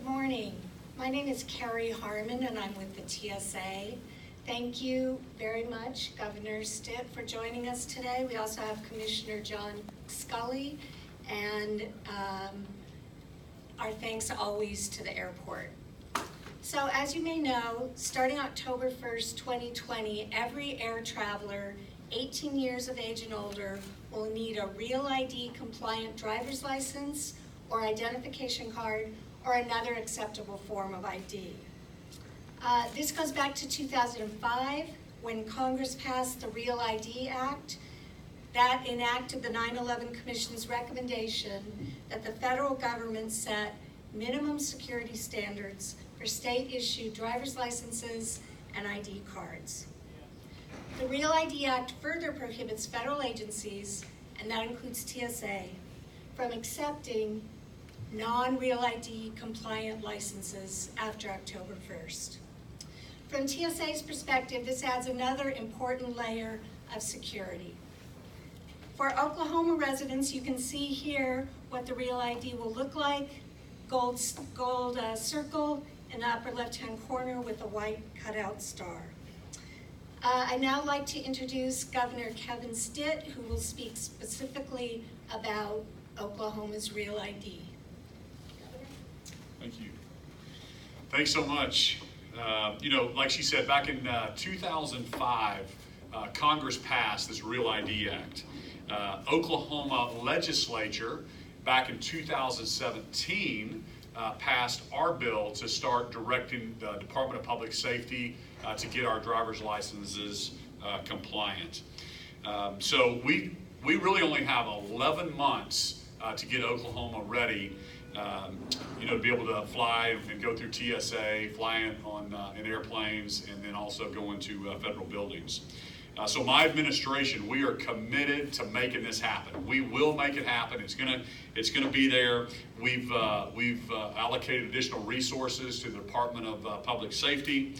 morning. My name is Carrie Harmon and I'm with the TSA. Thank you very much, Governor Stitt, for joining us today. We also have Commissioner John Scully, and our thanks always to the airport. So as you may know, starting October 1st, 2020, every air traveler 18 years of age and older will need a Real ID compliant driver's license or identification card or another acceptable form of ID. This goes back to 2005 when Congress passed the Real ID Act. That enacted the 9/11 Commission's recommendation that the federal government set minimum security standards for state-issued driver's licenses and ID cards. The Real ID Act further prohibits federal agencies, and that includes TSA, from accepting non-Real ID compliant licenses after October 1st. From TSA's perspective, this adds another important layer of security. For Oklahoma residents, you can see here what the Real ID will look like. Gold circle in the upper left-hand corner with a white cutout star. I'd now like to introduce Governor Kevin Stitt, who will speak specifically about Oklahoma's Real ID. Thank you. Thanks so much. Like she said, back in 2005, Congress passed this Real ID Act. Oklahoma legislature, back in 2017, passed our bill to start directing the Department of Public Safety to get our driver's licenses compliant. So we really only have 11 months to get Oklahoma ready, to be able to fly and go through TSA, fly in airplanes, and then also go into federal buildings. So my administration, we are committed to making this happen. We will make it happen. It's gonna be there. We've allocated additional resources to the Department of Public Safety.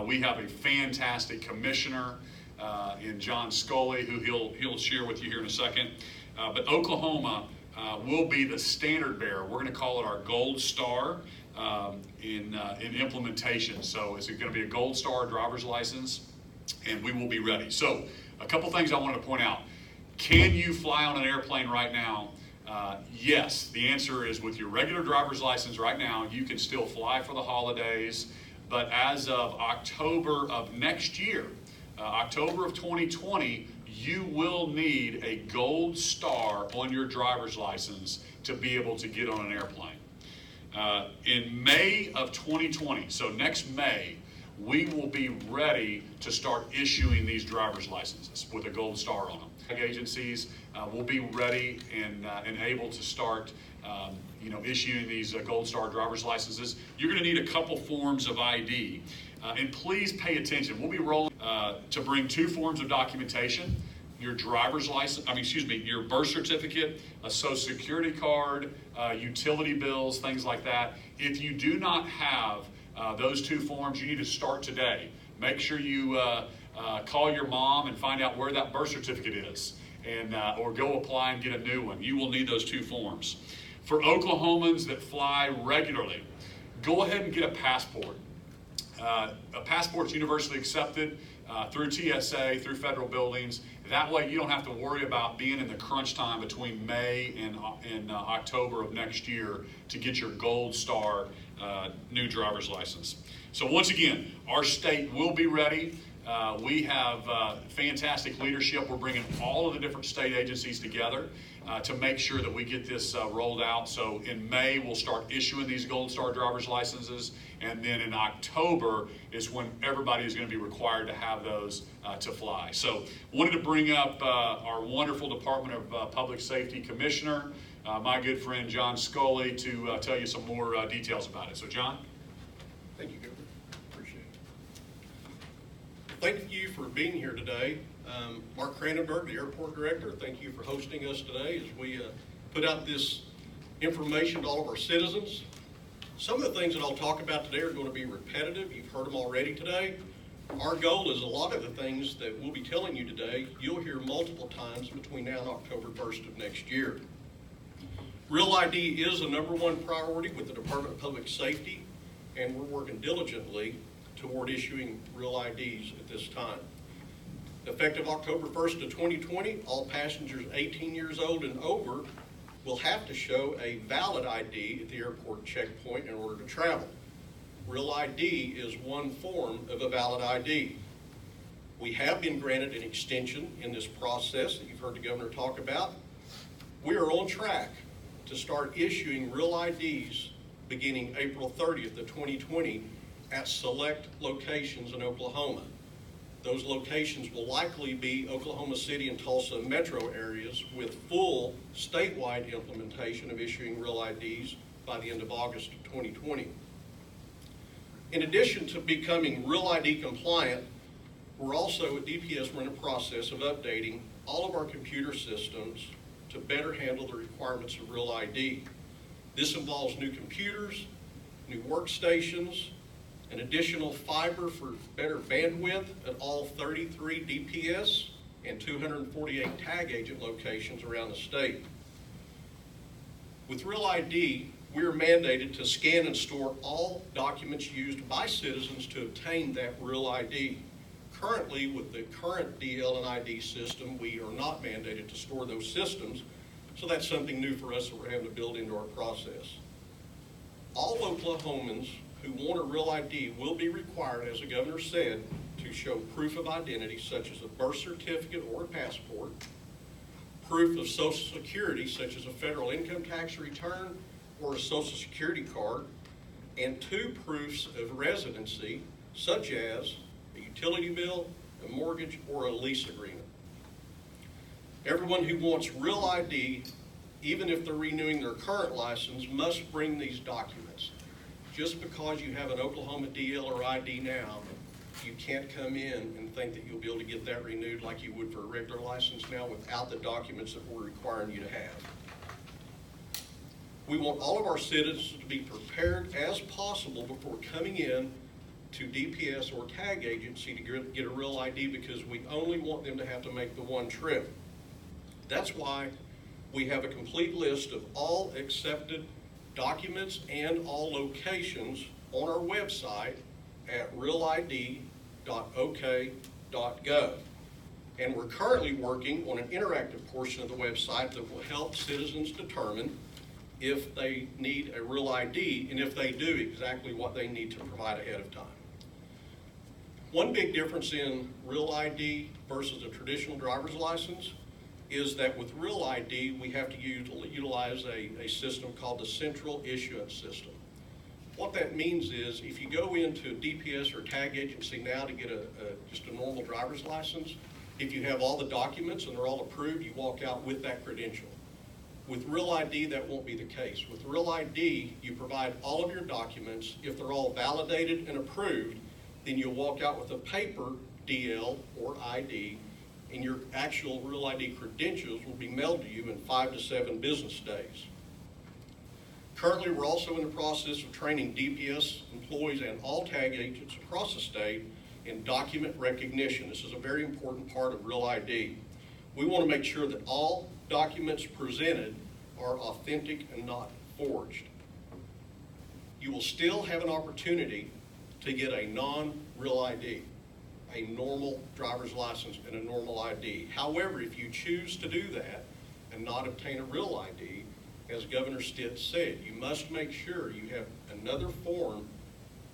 We have a fantastic commissioner in John Scully, who he'll share with you here in a second. But Oklahoma will be the standard bearer. We're going to call it our Gold Star in implementation. So it's going to be a Gold Star driver's license, and we will be ready. So a couple things I wanted to point out. Can you fly on an airplane right now? Yes, the answer is with your regular driver's license right now, you can still fly for the holidays, but as of October of next year, October of 2020, you will need a Gold Star on your driver's license to be able to get on an airplane. In May of 2020, so next May, we will be ready to start issuing these driver's licenses with a Gold Star on them. Agencies will be ready and able to start issuing these Gold Star driver's licenses. You're going to need a couple forms of ID. And please pay attention. We'll be rolling to bring 2 forms of documentation: your driver's license, your birth certificate, a social security card, utility bills, things like that. If you do not have those 2 forms, you need to start today. Make sure you call your mom and find out where that birth certificate is, and or go apply and get a new one. You will need those 2 forms. For Oklahomans that fly regularly, go ahead and get a passport. A passport's universally accepted through TSA, through federal buildings. That way you don't have to worry about being in the crunch time between May and October of next year to get your Gold Star new driver's license. So once again, our state will be ready. We have fantastic leadership. We're bringing all of the different state agencies together to make sure that we get this rolled out. So in May, we'll start issuing these Gold Star driver's licenses, and then in October is when everybody is going to be required to have those to fly. So wanted to bring up our wonderful Department of Public Safety Commissioner, my good friend John Scully, to tell you some more details about it. So John? Thank you, Governor. Appreciate it. Thank you for being here today. Mark Cranenberg, the airport director, thank you for hosting us today as we put out this information to all of our citizens. Some of the things that I'll talk about today are going to be repetitive. You've heard them already today. Our goal is a lot of the things that we'll be telling you today, you'll hear multiple times between now and October 1st of next year. Real ID is a #1 priority with the Department of Public Safety, and we're working diligently toward issuing real IDs at this time. Effective October 1st of 2020, all passengers 18 years old and over will have to show a valid ID at the airport checkpoint in order to travel. Real ID is one form of a valid ID. We have been granted an extension in this process that you've heard the governor talk about. We are on track to start issuing real IDs beginning April 30th of 2020 at select locations in Oklahoma. Those locations will likely be Oklahoma City and Tulsa metro areas with full statewide implementation of issuing real IDs by the end of August of 2020. In addition to becoming real ID compliant, we're also at DPS, we're in a process of updating all of our computer systems to better handle the requirements of real ID. This involves new computers, new workstations, an additional fiber for better bandwidth at all 33 DPS and 248 tag agent locations around the state. With Real ID, we are mandated to scan and store all documents used by citizens to obtain that Real ID. Currently, with the current DL and ID system, we are not mandated to store those systems, so that's something new for us that we're having to build into our process. All Oklahomans who want a Real ID will be required, as the governor said, to show proof of identity such as a birth certificate or a passport, proof of Social Security such as a federal income tax return or a Social Security card, and 2 proofs of residency such as a utility bill, a mortgage, or a lease agreement. Everyone who wants Real ID, even if they're renewing their current license, must bring these documents. Just because you have an Oklahoma DL or ID now, you can't come in and think that you'll be able to get that renewed like you would for a regular license now without the documents that we're requiring you to have. We want all of our citizens to be prepared as possible before coming in to DPS or tag agency to get a Real ID, because we only want them to have to make the one trip. That's why we have a complete list of all accepted documents and all locations on our website at realid.ok.gov. And we're currently working on an interactive portion of the website that will help citizens determine if they need a Real ID, and if they do, exactly what they need to provide ahead of time. One big difference in Real ID versus a traditional driver's license is that with Real ID, we have to utilize a system called the central issuance system. What that means is if you go into a DPS or tag agency now to get just a normal driver's license, if you have all the documents and they're all approved, you walk out with that credential. With Real ID, that won't be the case. With Real ID, you provide all of your documents. If they're all validated and approved, then you'll walk out with a paper DL or ID, and your actual Real ID credentials will be mailed to you in 5 to 7 business days. Currently, we're also in the process of training DPS employees and all tag agents across the state in document recognition. This is a very important part of Real ID. We want to make sure that all documents presented are authentic and not forged. You will still have an opportunity to get a non-Real ID, a normal driver's license and a normal ID. However, if you choose to do that and not obtain a Real ID, as Governor Stitt said, you must make sure you have another form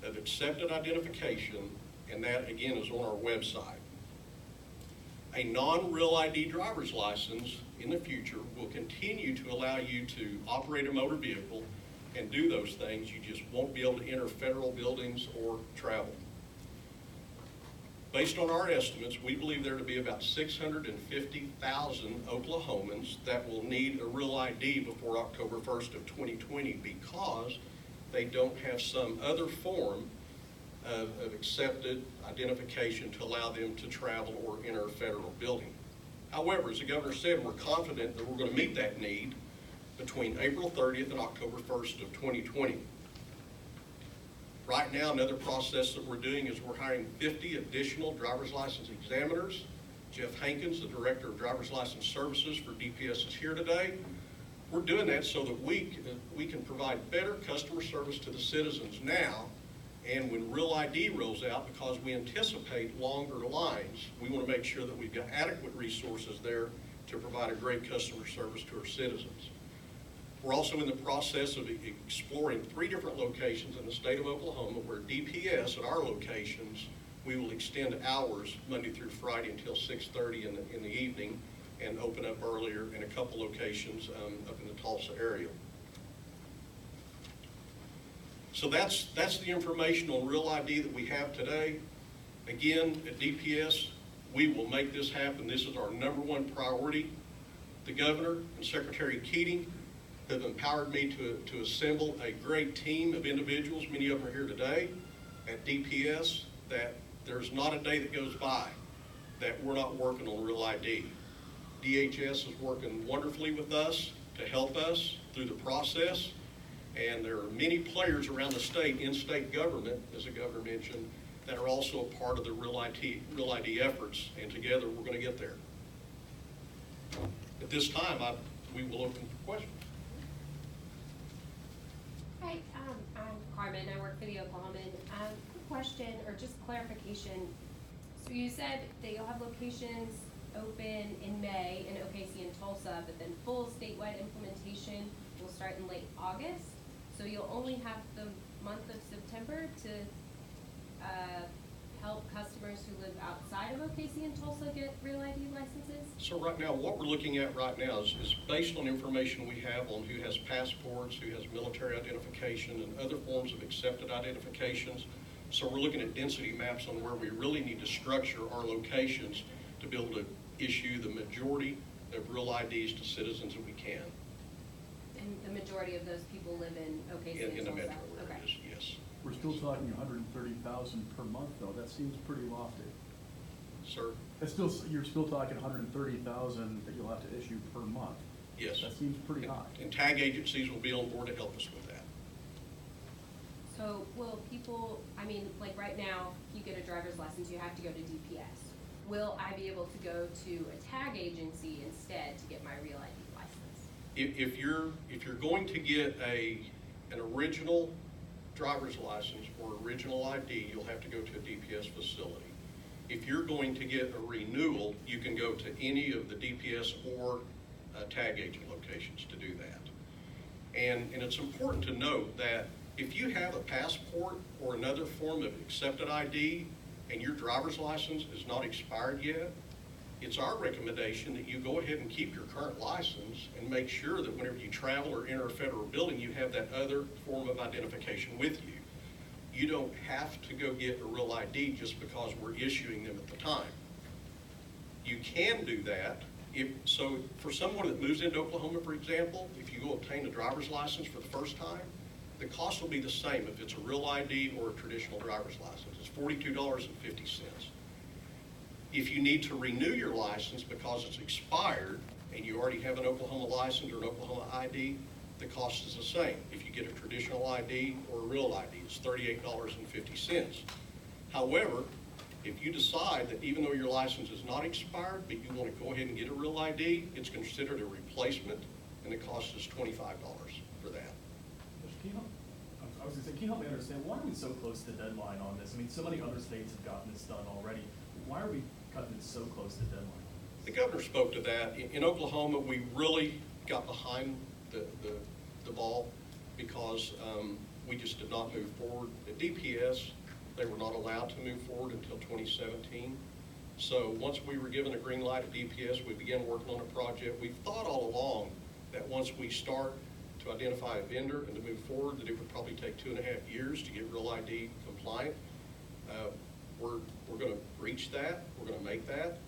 of accepted identification, and that again is on our website. A non-Real ID driver's license in the future will continue to allow you to operate a motor vehicle and do those things. You just won't be able to enter federal buildings or travel. Based on our estimates, we believe there to be about 650,000 Oklahomans that will need a Real ID before October 1st of 2020 because they don't have some other form of accepted identification to allow them to travel or enter a federal building. However, as the governor said, we're confident that we're going to meet that need between April 30th and October 1st of 2020. Right now, another process that we're doing is we're hiring 50 additional driver's license examiners. Jeff Hankins, the Director of Driver's License Services for DPS, is here today. We're doing that so that we can provide better customer service to the citizens now, and when Real ID rolls out, because we anticipate longer lines, we want to make sure that we've got adequate resources there to provide a great customer service to our citizens. We're also in the process of exploring 3 different locations in the state of Oklahoma where DPS at our locations, we will extend hours Monday through Friday until 6:30 in the evening, and open up earlier in a couple locations up in the Tulsa area. So that's the information on Real ID that we have today. Again, at DPS, we will make this happen. This is our #1 priority. The Governor and Secretary Keating have empowered me to assemble a great team of individuals, many of them are here today, at DPS, that there's not a day that goes by that we're not working on Real ID. DHS is working wonderfully with us to help us through the process, and there are many players around the state, in state government, as the Governor mentioned, that are also a part of the Real ID efforts, and together we're going to get there. At this time, we will open for questions. Hi, I'm Carmen. I work for the Oklahoman. Quick question, or just clarification. So you said that you'll have locations open in May in OKC and Tulsa, but then full statewide implementation will start in late August. So you'll only have the month of September to help customers who live outside of OKC and Tulsa get Real ID licenses? So right now, what we're looking at right now is based on information we have on who has passports, who has military identification, and other forms of accepted identifications. So we're looking at density maps on where we really need to structure our locations to be able to issue the majority of Real IDs to citizens that we can. And the majority of those people live in OKC and In the Tulsa? metro Okay. areas, yes. We're still talking 130,000 per month, though. That seems pretty lofty. Sir? You're still talking 130,000 that you'll have to issue per month. Yes. That seems pretty high. And tag agencies will be on board to help us with that. So will people, I mean, like right now, if you get a driver's license, you have to go to DPS. Will I be able to go to a tag agency instead to get my Real ID license? If you're going to get an original driver's license or original ID, you'll have to go to a DPS facility. If you're going to get a renewal, you can go to any of the DPS or tag agent locations to do that. And it's important to note that if you have a passport or another form of accepted ID and your driver's license is not expired yet, it's our recommendation that you go ahead and keep your current license and make sure that whenever you travel or enter a federal building, you have that other form of identification with you. You don't have to go get a Real ID just because we're issuing them at the time. You can do that. So for someone that moves into Oklahoma, for example, if you go obtain a driver's license for the first time, the cost will be the same if it's a Real ID or a traditional driver's license. It's $42.50. If you need to renew your license because it's expired and you already have an Oklahoma license or an Oklahoma ID, the cost is the same. If you get a traditional ID or a Real ID, it's $38.50. However, if you decide that even though your license is not expired, but you want to go ahead and get a Real ID, it's considered a replacement, and the cost is $25 for that. Can you help, I was going to say, can you help me understand, why are we so close to the deadline on this? I mean, so many other states have gotten this done already. Why are we cutting it so close to the deadline? The governor spoke to that. In Oklahoma, we really got behind the ball because we just did not move forward. At DPS, they were not allowed to move forward until 2017. So once we were given a green light at DPS, we began working on a project. We've thought all along that once we start to identify a vendor and to move forward, that it would probably take 2.5 years to get Real ID compliant. We're going to reach that. We're going to make that.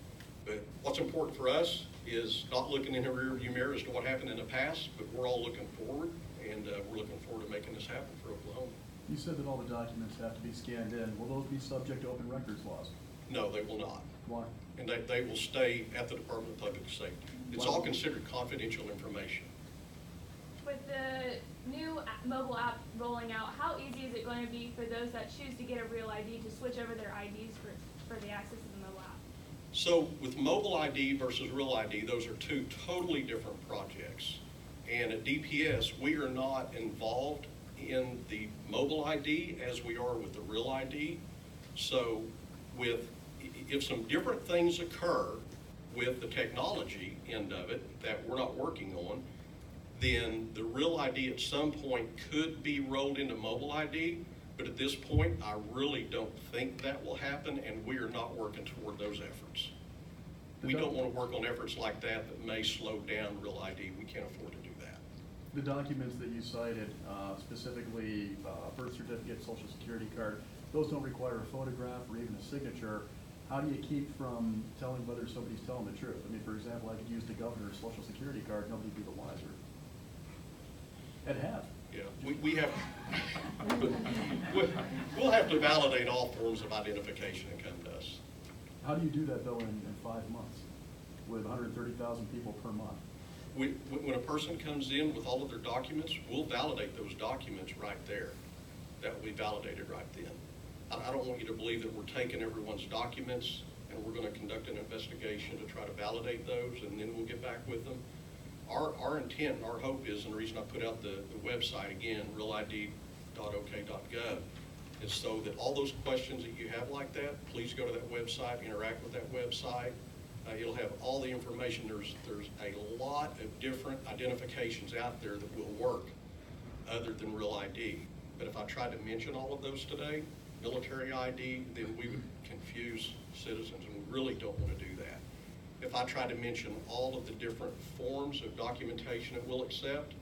But what's important for us is not looking in the rearview mirror as to what happened in the past, but we're all looking forward, and we're looking forward to making this happen for Oklahoma. You said that all the documents have to be scanned in. Will those be subject to open records laws? No, they will not. Why? And they will stay at the Department of Public Safety. It's all considered confidential information. With the new mobile app rolling out, how easy is it going to be for those that choose to get a Real ID to switch over their IDs for the access to the mobile app? So with mobile ID versus Real ID, those are two totally different projects. And at DPS, we are not involved in the mobile ID as we are with the real ID. So if some different things occur with the technology end of it that we're not working on, then the real ID at some point could be rolled into mobile ID. But at this point, I really don't think that will happen, and we are not working toward those efforts. We don't want to work on efforts like that that may slow down real ID. We can't afford to do that. The documents that you cited, specifically birth certificate, social security card, those don't require a photograph or even a signature. How do you keep from telling whether somebody's telling the truth? I mean, for example, I could use the governor's social security card, nobody'd be the wiser. And have. Yeah, we have, we'll have to validate all forms of identification that come to us. How do you do that though in 5 months with 130,000 people per month? When a person comes in with all of their documents, we'll validate those documents right there. That will be validated right then. I don't want you to believe that we're taking everyone's documents and we're going to conduct an investigation to try to validate those, and then we'll get back with them. Our intent and our hope is, and the reason I put out the website again, realid.ok.gov, is so that all those questions that you have like that, please go to that website, interact with that website. It'll have all the information. There's a lot of different identifications out there that will work other than real ID. But if I tried to mention all of those today, military ID, then we would confuse citizens, and we really don't want to do that. If I try to mention all of the different forms of documentation that we'll accept,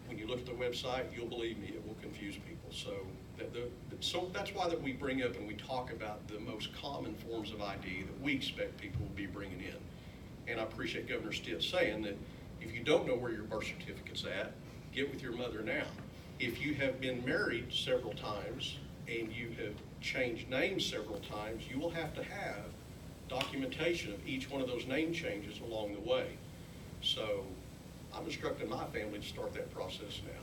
when you look at the website, you'll believe me, it will confuse people. So that's why that we bring up and we talk about the most common forms of ID that we expect people will be bringing in. And I appreciate Governor Stitt saying that if you don't know where your birth certificate's at, get with your mother now. If you have been married several times and you have changed names several times, you will have to have documentation of each one of those name changes along the way. So I'm instructing my family to start that process now.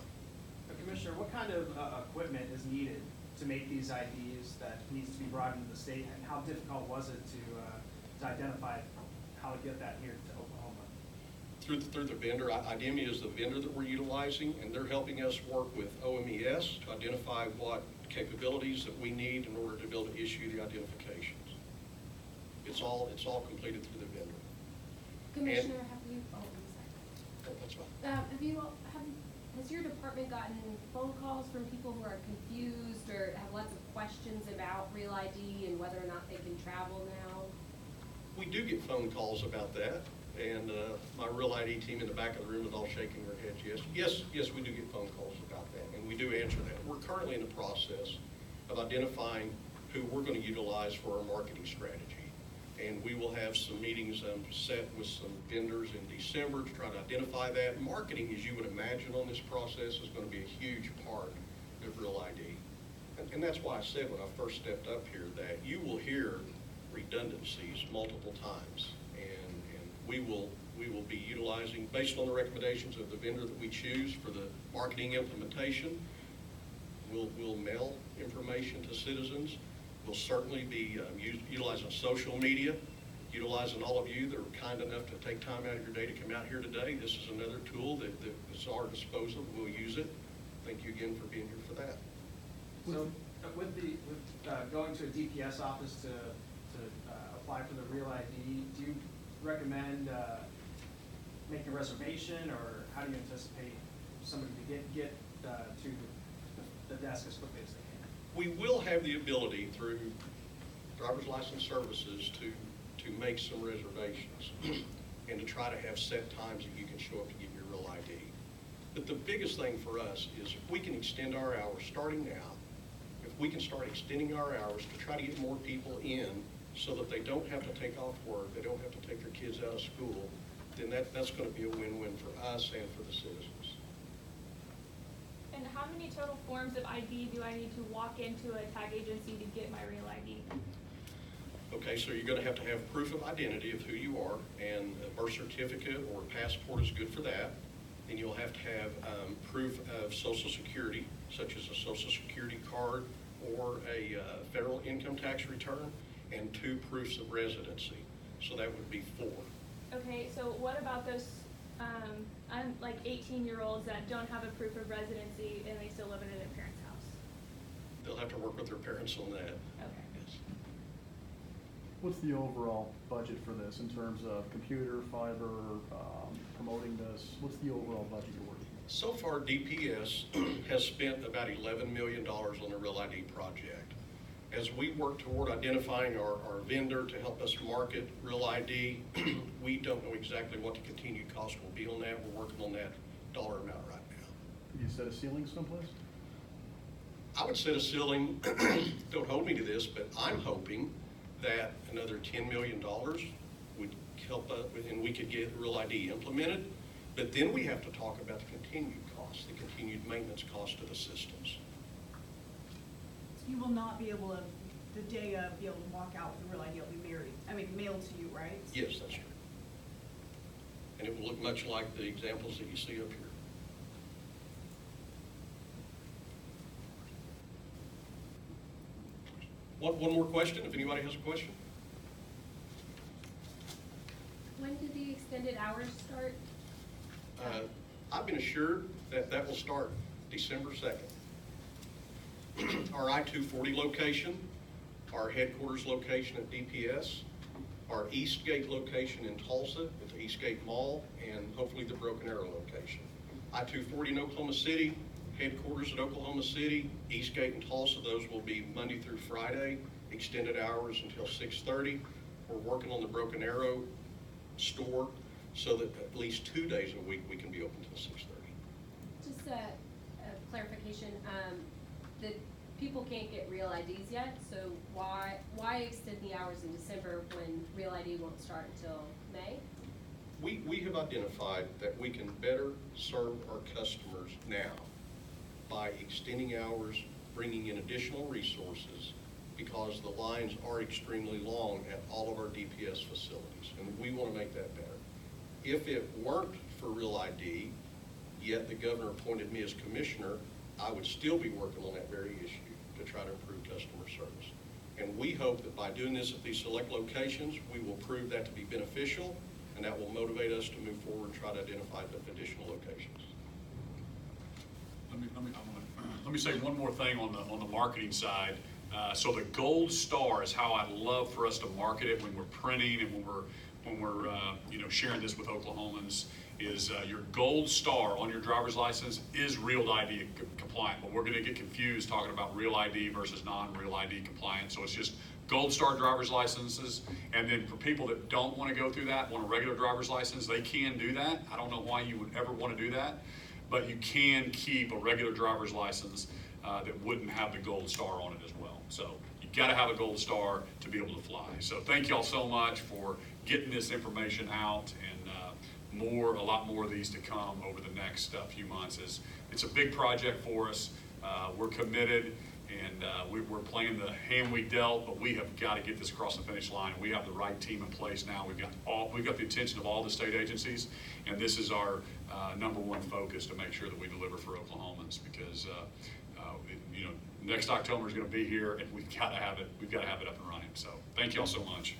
Commissioner, what kind of equipment is needed to make these IDs that needs to be brought into the state, and how difficult was it to identify how to get that here to Oklahoma? Through the vendor, IDEMIA is the vendor that we're utilizing, and they're helping us work with OMES to identify what capabilities that we need in order to be able to issue the identifications. It's all completed through the vendor. Commissioner, have you, oh, I'm sorry. That's fine. Has your department gotten phone calls from people who are confused or have lots of questions about real ID and whether or not they can travel now? We do get phone calls about that, and my real ID team in the back of the room is all shaking their heads. Yes, we do get phone calls about that, and we do answer that. We're currently in the process of identifying who we're going to utilize for our marketing strategy. And we will have some meetings set with some vendors in December to try to identify that. Marketing, as you would imagine on this process, is going to be a huge part of Real ID. And that's why I said when I first stepped up here that you will hear redundancies multiple times. And we will be utilizing, based on the recommendations of the vendor that we choose for the marketing implementation, we'll mail information to citizens. We'll certainly be utilizing social media, utilizing all of you that are kind enough to take time out of your day to come out here today. This is another tool that is at our disposal. We'll use it. Thank you again for being here for that. So with going to a DPS office to apply for the Real ID, do you recommend making a reservation, or how do you anticipate somebody to get to the desk as quickly as they can? We will have the ability through driver's license services to make some reservations and to try to have set times that you can show up to get your real ID. But the biggest thing for us is if we can extend our hours starting now, if we can start extending our hours to try to get more people in so that they don't have to take off work, they don't have to take their kids out of school, then that's going to be a win-win for us and for the citizens. And how many total forms of ID do I need to walk into a tag agency to get my real ID? Okay, so you're going to have proof of identity of who you are, and a birth certificate or a passport is good for that. Then you'll have to have proof of Social Security, such as a Social Security card or a federal income tax return, and 2 proofs of residency. So that would be 4. Okay, so what about those like 18-year-olds that don't have a proof of residency and they still live in their parents' house? They'll have to work with their parents on that. Okay. Yes. What's the overall budget for this in terms of computer, fiber, promoting this? What's the overall budget you're working with? So far, DPS has spent about $11 million on the Real ID project. As we work toward identifying our vendor to help us market Real ID, we don't know exactly what the continued cost will be on that. We're working on that dollar amount right now. Could you set a ceiling someplace? I would set a ceiling, don't hold me to this, but I'm hoping that another $10 million would help us, and we could get Real ID implemented. But then we have to talk about the continued costs, the continued maintenance cost of the systems. You will not be able to, the day of, be able to walk out with the Real ID, it'll be mailed to you, right? Yes, that's true. And it will look much like the examples that you see up here. One more question, if anybody has a question? When did the extended hours start? I've been assured that that will start December 2nd. Our I-240 location, our headquarters location at DPS, our Eastgate location in Tulsa at the Eastgate Mall, and hopefully the Broken Arrow location. I-240 in Oklahoma City, headquarters at Oklahoma City, Eastgate and Tulsa, those will be Monday through Friday, extended hours until 6:30. We're working on the Broken Arrow store so that at least 2 days a week we can be open until 6:30. Just a clarification, the people can't get Real IDs yet, so why extend the hours in December when Real ID won't start until May? We have identified that we can better serve our customers now by extending hours, bringing in additional resources, because the lines are extremely long at all of our DPS facilities, and we want to make that better. If it weren't for Real ID, yet the governor appointed me as commissioner, I would still be working on that very issue to try to improve customer service. And we hope that by doing this at these select locations, we will prove that to be beneficial, and that will motivate us to move forward and try to identify the additional locations. Let me say one more thing on the marketing side. So the gold star is how I'd love for us to market it when we're printing and when we're sharing this with Oklahomans. Is your gold star on your driver's license is Real ID compliant, but we're going to get confused talking about Real ID versus non-Real ID compliant. So it's just gold star driver's licenses, and then for people that don't want to go through that, want a regular driver's license, they can do that. I don't know why you would ever want to do that, but you can keep a regular driver's license that wouldn't have the gold star on it as well. So you got to have a gold star to be able to fly. So thank y'all so much for getting this information out, and a lot more of these to come over the next few months. It's a big project for us. We're committed, and we're playing the hand we dealt, but we have got to get this across the finish line. We have the right team in place now. We've got the attention of all the state agencies, and this is our number one focus to make sure that we deliver for Oklahomans, because next October is going to be here, and we've got to have it up and running. So thank y'all so much.